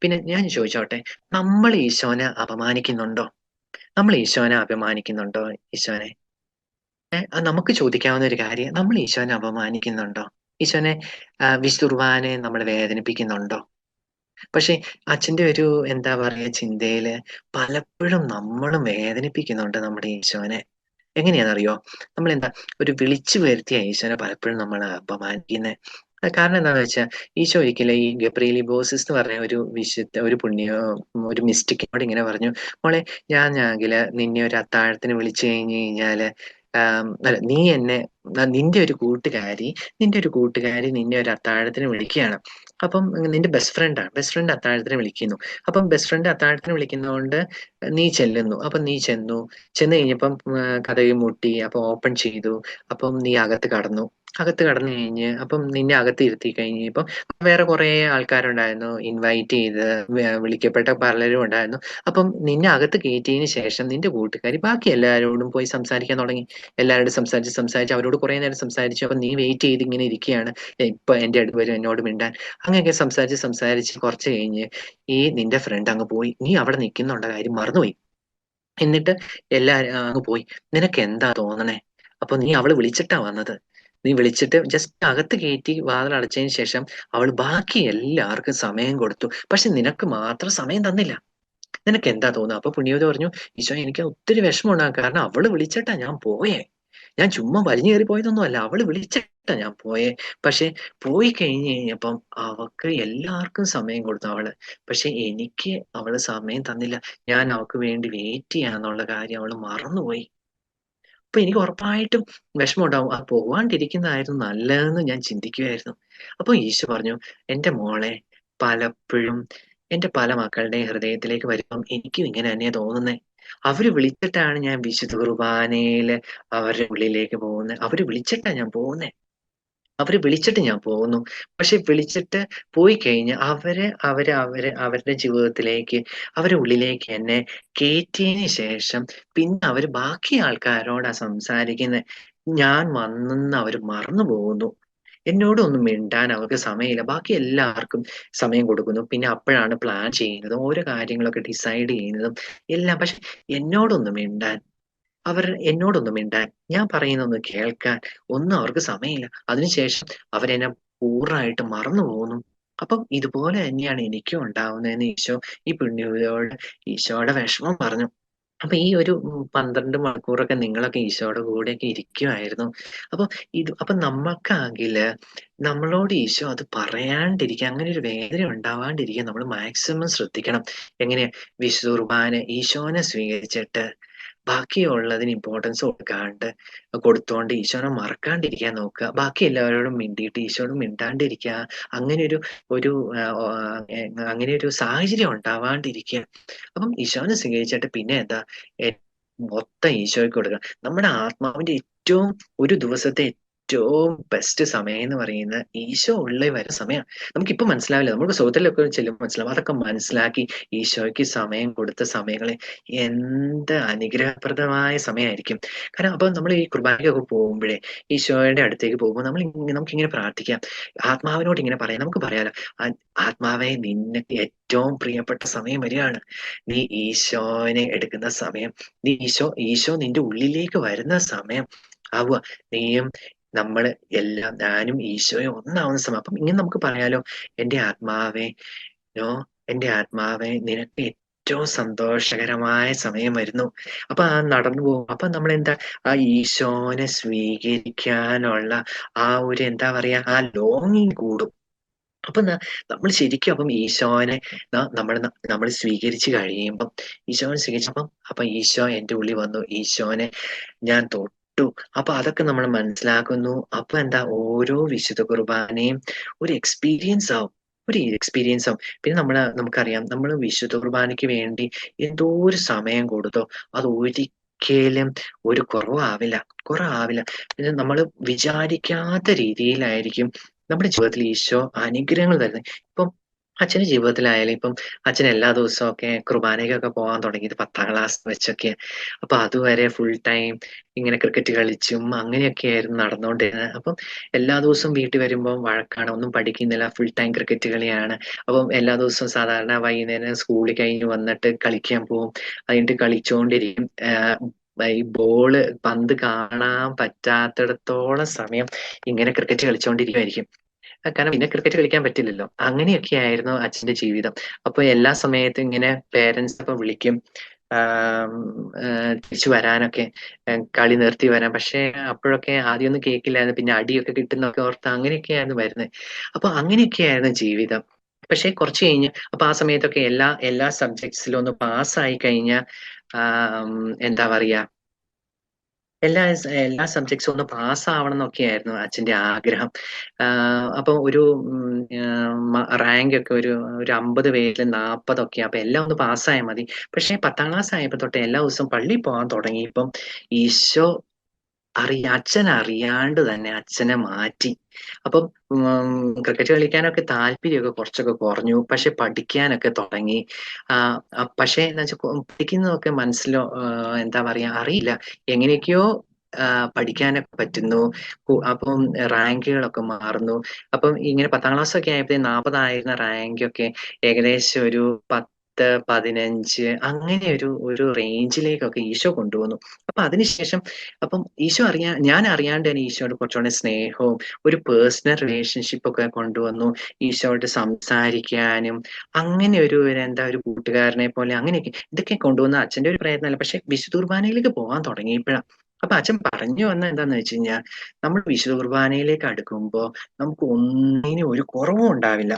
പിന്നെ ഞാൻ ചോദിച്ചോട്ടെ, നമ്മൾ ഈശോനെ അപമാനിക്കുന്നുണ്ടോ? നമ്മൾ ഈശോനെ അപമാനിക്കുന്നുണ്ടോ ഈശോനെ? നമുക്ക് ചോദിക്കാവുന്ന ഒരു കാര്യം, നമ്മൾ ഈശോനെ അപമാനിക്കുന്നുണ്ടോ? ഈശോനെ വിശുദ്ധ കുർബാനയെ നമ്മൾ വേദനിപ്പിക്കുന്നുണ്ടോ? പക്ഷെ അച്ഛന്റെ ഒരു എന്താ പറയാ ചിന്തയില് പലപ്പോഴും നമ്മളും വേദനിപ്പിക്കുന്നുണ്ട് നമ്മുടെ ഈശോനെ. എങ്ങനെയാണെന്നറിയോ? നമ്മളെന്താ ഒരു വിളിച്ചു വരുത്തിയ ഈശോനെ പലപ്പോഴും നമ്മള് അപമാനിക്കുന്നെ. കാരണം എന്താന്ന് വെച്ചാ, ഈശോ ഒരിക്കലും ഈ ഗബ്രിയേലി ബോസിസ് എന്ന് പറഞ്ഞ ഒരു ഒരു മിസ്റ്റിക്കിനോട് ഇങ്ങനെ പറഞ്ഞു, "മോളെ ഞാനാണെങ്കില് നിന്നെ ഒരു അത്താഴത്തിന് വിളിച്ചു കഴിഞ്ഞ് കഴിഞ്ഞാല് അല്ല നീ എന്നെ നിന്റെ ഒരു കൂട്ടുകാരി നിന്നെ ഒരു അത്താഴത്തിന് വിളിക്കുകയാണ്. അപ്പം നിന്റെ ബെസ്റ്റ് ഫ്രണ്ട് അത്താഴത്തിന് വിളിക്കുന്നു. അപ്പം ബെസ്റ്റ് ഫ്രണ്ട് അത്താഴത്തിന് വിളിക്കുന്നതുകൊണ്ട് നീ ചെല്ലുന്നു. അപ്പം നീ ചെന്നു. ചെന്ന് കഴിഞ്ഞപ്പം കതക് മുട്ടി. അപ്പം ഓപ്പൺ ചെയ്തു. അപ്പം നീ അകത്ത് കടന്നു. അകത്ത് കടന്ന് കഴിഞ്ഞ് അപ്പം നിന്നെ അകത്ത് ഇരുത്തി കഴിഞ്ഞപ്പം വേറെ കുറേ ആൾക്കാരുണ്ടായിരുന്നു. ഇൻവൈറ്റ് ചെയ്ത് വിളിക്കപ്പെട്ട പലരും ഉണ്ടായിരുന്നു. അപ്പം നിന്നെ അകത്ത് കേറ്റിയതിന് ശേഷം നിന്റെ കൂട്ടുകാരി ബാക്കി എല്ലാവരോടും പോയി സംസാരിക്കാൻ തുടങ്ങി. എല്ലാവരോടും സംസാരിച്ച് അവരോട് കുറേ നേരം സംസാരിച്ചു. അപ്പം നീ വെയിറ്റ് ചെയ്ത് ഇങ്ങനെ ഇരിക്കുകയാണ്. ഇപ്പൊ എന്റെ അടുത്ത് വരും എന്നോട് മിണ്ടാൻ. അങ്ങനെയൊക്കെ സംസാരിച്ച് കുറച്ച് കഴിഞ്ഞ് നിന്റെ ഫ്രണ്ട് അങ്ങ് പോയി. നീ അവിടെ നിൽക്കുന്നുണ്ട കാര്യം മറന്നുപോയി. എന്നിട്ട് അങ്ങ് പോയി. നിനക്കെന്താ തോന്നണേ? അപ്പൊ നീ അവള് വിളിച്ചിട്ടാ വന്നത്. നീ വിളിച്ചിട്ട് ജസ്റ്റ് അകത്ത് കേറ്റി വാതിലടച്ചതിന് ശേഷം അവള് ബാക്കി എല്ലാവർക്കും സമയം കൊടുത്തു. പക്ഷെ നിനക്ക് മാത്രം സമയം തന്നില്ല. നിനക്കെന്താ തോന്നുക? അപ്പൊ പുണ്യവതി പറഞ്ഞു, "ഈശോയെ എനിക്ക് ഒത്തിരി വിഷമമുണ്ടാകും. കാരണം അവള് വിളിച്ചിട്ടാ ഞാൻ പോയേ. ഞാൻ ചുമ്മാ വലിഞ്ഞു കയറി പോയതൊന്നുമല്ല. അവള് വിളിച്ചിട്ടാ ഞാൻ പോയേ. പക്ഷെ പോയി കഴിഞ്ഞ് കഴിഞ്ഞപ്പം അവക്ക് എല്ലാവർക്കും സമയം കൊടുത്തു അവള്. പക്ഷെ എനിക്ക് അവള് സമയം തന്നില്ല. ഞാൻ അവൾക്ക് വേണ്ടി വെയിറ്റ് ചെയ്യാന്നുള്ള കാര്യം അവള് മറന്നുപോയി." അപ്പൊ എനിക്ക് ഉറപ്പായിട്ടും വിഷമമുണ്ടാവും. പോവാണ്ടിരിക്കുന്നതായിരുന്നു നല്ലതെന്ന് ഞാൻ ചിന്തിക്കുവായിരുന്നു. അപ്പൊ ഈശോ പറഞ്ഞു, "എന്റെ മോളെ, പലപ്പഴും എന്റെ പല മക്കളുടെയും ഹൃദയത്തിലേക്ക് വരുമ്പം എനിക്കും ഇങ്ങനെ തന്നെയാ തോന്നുന്നേ. അവര് വിളിച്ചിട്ടാണ് ഞാൻ വിശുദ്ധ കുർബാനയില് അവരുടെ ഉള്ളിലേക്ക് പോകുന്നെ. അവര് വിളിച്ചിട്ടാ ഞാൻ പോകുന്നേ. അവര് വിളിച്ചിട്ട് ഞാൻ പോകുന്നു. പക്ഷെ വിളിച്ചിട്ട് പോയി കഴിഞ്ഞ് അവരുടെ ജീവിതത്തിലേക്ക്, അവരുടെ ഉള്ളിലേക്ക് എന്നെ കേറ്റിയതിന് ശേഷം പിന്നെ അവര് ബാക്കി ആൾക്കാരോടാ സംസാരിക്കുന്നെ. ഞാൻ വന്നെന്ന് അവര് മറന്നു പോകുന്നു. എന്നോടൊന്നും മിണ്ടാൻ അവർക്ക് സമയമില്ല. ബാക്കി എല്ലാവർക്കും സമയം കൊടുക്കുന്നു. പിന്നെ അപ്പഴാണ് പ്ലാൻ ചെയ്യുന്നതും, ഓരോ കാര്യങ്ങളൊക്കെ ഡിസൈഡ് ചെയ്യുന്നതും എല്ലാം. പക്ഷെ എന്നോടൊന്ന് മിണ്ടാൻ എന്നോടൊന്ന് മിണ്ടാൻ, ഞാൻ പറയുന്നതൊന്ന് കേൾക്കാൻ ഒന്നും അവർക്ക് സമയമില്ല. അതിനുശേഷം അവരെന്നെ പൂർണ്ണമായിട്ടും മറന്നു പോകുന്നു. അപ്പം ഇതുപോലെ തന്നെയാണ് എനിക്കും ഉണ്ടാവുന്നതെന്ന് ഈ പുണ്യവതിയോട് ഈശോയുടെ വിഷമം പറഞ്ഞു. അപ്പൊ ഈ ഒരു 12 മണിക്കൂറൊക്കെ നിങ്ങളൊക്കെ ഈശോയുടെ കൂടെയൊക്കെ ഇരിക്കുവായിരുന്നു. അപ്പൊ അപ്പൊ നമ്മക്കാണെങ്കില് നമ്മളോട് ഈശോ അത് പറയാണ്ടിരിക്കാൻ, അങ്ങനെ ഒരു വേദന ഉണ്ടാവാണ്ടിരിക്കാൻ നമ്മള് മാക്സിമം ശ്രദ്ധിക്കണം. എങ്ങനെയാ? വിശുദ്ധ കുർബാന ഈശോനെ സ്വീകരിച്ചിട്ട് ബാക്കിയുള്ളതിന് ഇമ്പോർട്ടൻസ് കൊടുത്തോണ്ട് ഈശോനെ മറക്കാണ്ടിരിക്കാൻ നോക്കുക. ബാക്കി എല്ലാവരോടും മിണ്ടിയിട്ട് ഈശോയോട് മിണ്ടാണ്ടിരിക്കുക. അങ്ങനെയൊരു ഒരു അങ്ങനെയൊരു സാഹചര്യം ഉണ്ടാവാണ്ടിരിക്കുക. അപ്പം ഈശോനെ സ്വീകരിച്ചിട്ട് പിന്നെ എന്താ? എ മൊത്തം ഈശോയ്ക്ക് കൊടുക്കുക. നമ്മുടെ ആത്മാവിന്റെ ഒരു ദിവസത്തെ ഏറ്റവും ബെസ്റ്റ് സമയം എന്ന് പറയുന്നത് ഈശോ ഉള്ളി വരുന്ന സമയമാണ്. നമുക്കിപ്പോ മനസ്സിലാവില്ല. നമുക്ക് സുഹൃത്തിലൊക്കെ ചെല്ലുമ്പോൾ മനസ്സിലാവും. അതൊക്കെ മനസ്സിലാക്കി ഈശോയ്ക്ക് സമയം കൊടുത്ത സമയങ്ങള് എന്ത് അനുഗ്രഹപ്രദമായ സമയമായിരിക്കും. കാരണം അപ്പൊ നമ്മൾ ഈ കുർബാനയ്ക്കൊക്കെ പോകുമ്പോഴേ ഈശോയുടെ അടുത്തേക്ക് പോകുമ്പോൾ നമുക്കിങ്ങനെ പ്രാർത്ഥിക്കാം. ആത്മാവിനോട് ഇങ്ങനെ പറയാം. നമുക്ക് പറയാലോ, ആത്മാവേ നിനക്ക് ഏറ്റവും പ്രിയപ്പെട്ട സമയം വരികയാണ്. നീ ഈശോനെ എടുക്കുന്ന സമയം. ഈശോ നിന്റെ ഉള്ളിലേക്ക് വരുന്ന സമയം ആവുക. നീയും നമ്മള് എല്ലാം ഞാനും ഈശോയും ഒന്നാവുന്ന സമയം. അപ്പം ഇങ്ങനെ നമുക്ക് പറയാലോ, എന്റെ ആത്മാവേ നോ എന്റെ ആത്മാവേ നിനക്ക് ഏറ്റവും സന്തോഷകരമായ സമയം വരുന്നു. അപ്പൊ നടന്നു പോകും. അപ്പൊ നമ്മളെന്താ ഈശോനെ സ്വീകരിക്കാനുള്ള ഒരു എന്താ പറയാ ലോങ്ങിങ് കൂടും. അപ്പൊ നമ്മൾ ശരിക്കും അപ്പം ഈശോനെ നമ്മൾ സ്വീകരിച്ചു കഴിയുമ്പം ഈശോനെ സ്വീകരിച്ചപ്പം അപ്പൊ ഈശോ എന്റെ ഉള്ളിൽ വന്നു. ഈശോനെ ഞാൻ തൊട്ടു. അപ്പൊ അതൊക്കെ നമ്മൾ മനസ്സിലാക്കുന്നു. അപ്പൊ എന്താ ഓരോ വിശുദ്ധ കുർബാനയും ഒരു എക്സ്പീരിയൻസ് ആവും. പിന്നെ നമുക്കറിയാം, നമ്മൾ വിശുദ്ധ കുർബാനയ്ക്ക് വേണ്ടി എന്തോരം സമയം കൊടുത്തോ അത് ഒരിക്കലും ഒരു കുറവാവില്ല. പിന്നെ നമ്മൾ വിചാരിക്കാത്ത രീതിയിലായിരിക്കും നമ്മുടെ ജീവിതത്തിൽ ഈശോ അനുഗ്രഹങ്ങൾ തരുന്നത്. ഇപ്പം അച്ഛന്റെ ജീവിതത്തിലായാലും ഇപ്പം അച്ഛൻ എല്ലാ ദിവസമൊക്കെ കുർബാനയ്ക്കൊക്കെ പോകാൻ തുടങ്ങിയത് 10ാം ക്ലാസ് വെച്ചൊക്കെ. അപ്പൊ അതുവരെ ഫുൾ ടൈം ഇങ്ങനെ ക്രിക്കറ്റ് കളിച്ചും അങ്ങനെയൊക്കെയായിരുന്നു നടന്നുകൊണ്ടിരുന്നത്. അപ്പം എല്ലാ ദിവസവും വീട്ടിൽ വരുമ്പം വഴക്കാണ്. ഒന്നും പഠിക്കുന്നില്ല. ഫുൾ ടൈം ക്രിക്കറ്റ് കളിയാണ്. അപ്പം എല്ലാ ദിവസവും സാധാരണ വൈകുന്നേരം സ്കൂളിൽ കഴിഞ്ഞ് വന്നിട്ട് കളിക്കാൻ പോകും. അത് കഴിഞ്ഞിട്ട് കളിച്ചോണ്ടിരിക്കും. ഈ പന്ത് കാണാൻ പറ്റാത്തിടത്തോളം സമയം ഇങ്ങനെ ക്രിക്കറ്റ് കളിച്ചോണ്ടിരിക്കുമായിരിക്കും. കാരണം പിന്നെ ക്രിക്കറ്റ് കളിക്കാൻ പറ്റില്ലല്ലോ. അങ്ങനെയൊക്കെയായിരുന്നു അച്ഛന്റെ ജീവിതം. അപ്പൊ എല്ലാ സമയത്തും ഇങ്ങനെ പേരൻസ് ഒക്കെ വിളിക്കും. ആം, തിരിച്ചു വരാനൊക്കെ, കളി നിർത്തി വരാൻ. പക്ഷെ അപ്പോഴൊക്കെ ആദ്യമൊന്നും കേൾക്കില്ലായിരുന്നു. പിന്നെ അടിയൊക്കെ കിട്ടുന്നൊക്കെ ഓർത്ത് അങ്ങനെയൊക്കെയായിരുന്നു വരുന്നത്. അപ്പൊ അങ്ങനെയൊക്കെയായിരുന്നു ജീവിതം. പക്ഷെ കുറച്ച് കഴിഞ്ഞ് അപ്പൊ ആ സമയത്തൊക്കെ എല്ലാ എല്ലാ സബ്ജക്ട്സിലും ഒന്ന് പാസ്സായി കഴിഞ്ഞാൽ എന്താ പറയാ, എല്ലാ സബ്ജക്ട്സും ഒന്ന് പാസ്സാവണം എന്നൊക്കെയായിരുന്നു അച്ഛന്റെ ആഗ്രഹം. അപ്പൊ ഒരു റാങ്ക് ഒക്കെ ഒരു 50 പേരിൽ 40 ഒക്കെ. അപ്പൊ എല്ലാം ഒന്ന് പാസ്സായാൽ മതി. പക്ഷെ 10ാം ക്ലാസ് ആയപ്പോ തൊട്ട് എല്ലാ ദിവസവും പള്ളിയിൽ പോകാൻ തുടങ്ങിയപ്പം ഈശോ അച്ഛൻ അറിയാണ്ട് തന്നെ അച്ഛനെ മാറ്റി. അപ്പം ക്രിക്കറ്റ് കളിക്കാനൊക്കെ താല്പര്യമൊക്കെ കുറച്ചൊക്കെ കുറഞ്ഞു. പക്ഷെ പഠിക്കാനൊക്കെ തുടങ്ങി. പക്ഷെ എന്താ വെച്ചാൽ പഠിക്കുന്നതൊക്കെ മനസ്സിലോ എന്താ പറയാ അറിയില്ല. എങ്ങനെയൊക്കെയോ പഠിക്കാനൊക്കെ പറ്റുന്നു. അപ്പം റാങ്കുകളൊക്കെ മാറുന്നു. അപ്പം ഇങ്ങനെ 10ാം ക്ലാസ് ഒക്കെ ആയപ്പോഴേ 40 ആയിരുന്ന റാങ്കൊക്കെ ഏകദേശം ഒരു 10, 15 അങ്ങനെ ഒരു റേഞ്ചിലേക്കൊക്കെ ഈശോ കൊണ്ടുവന്നു. അപ്പൊ അതിനുശേഷം അപ്പം ഞാൻ അറിയാണ്ട് തന്നെ ഈശോയോട് കുറച്ചുകൂടെ സ്നേഹവും ഒരു പേഴ്സണൽ റിലേഷൻഷിപ്പ് ഒക്കെ കൊണ്ടുവന്നു. ഈശോയോട് സംസാരിക്കാനും അങ്ങനെ ഒരു കൂട്ടുകാരനെ പോലെ അങ്ങനെയൊക്കെ ഇതൊക്കെ കൊണ്ടുവന്ന അച്ഛന്റെ ഒരു പ്രയത്നമല്ല. പക്ഷെ വിശുദ്ധ കുർബാനയിലേക്ക് പോകാൻ തുടങ്ങിയപ്പോഴാണ്. അപ്പൊ അച്ഛൻ പറഞ്ഞു വന്നത് എന്താന്ന് വെച്ച് കഴിഞ്ഞാൽ, നമ്മൾ വിശുദ്ധ കുർബാനയിലേക്ക് അടുക്കുമ്പോ നമുക്ക് ഒന്നിനും ഒരു കുറവും ഉണ്ടാവില്ല.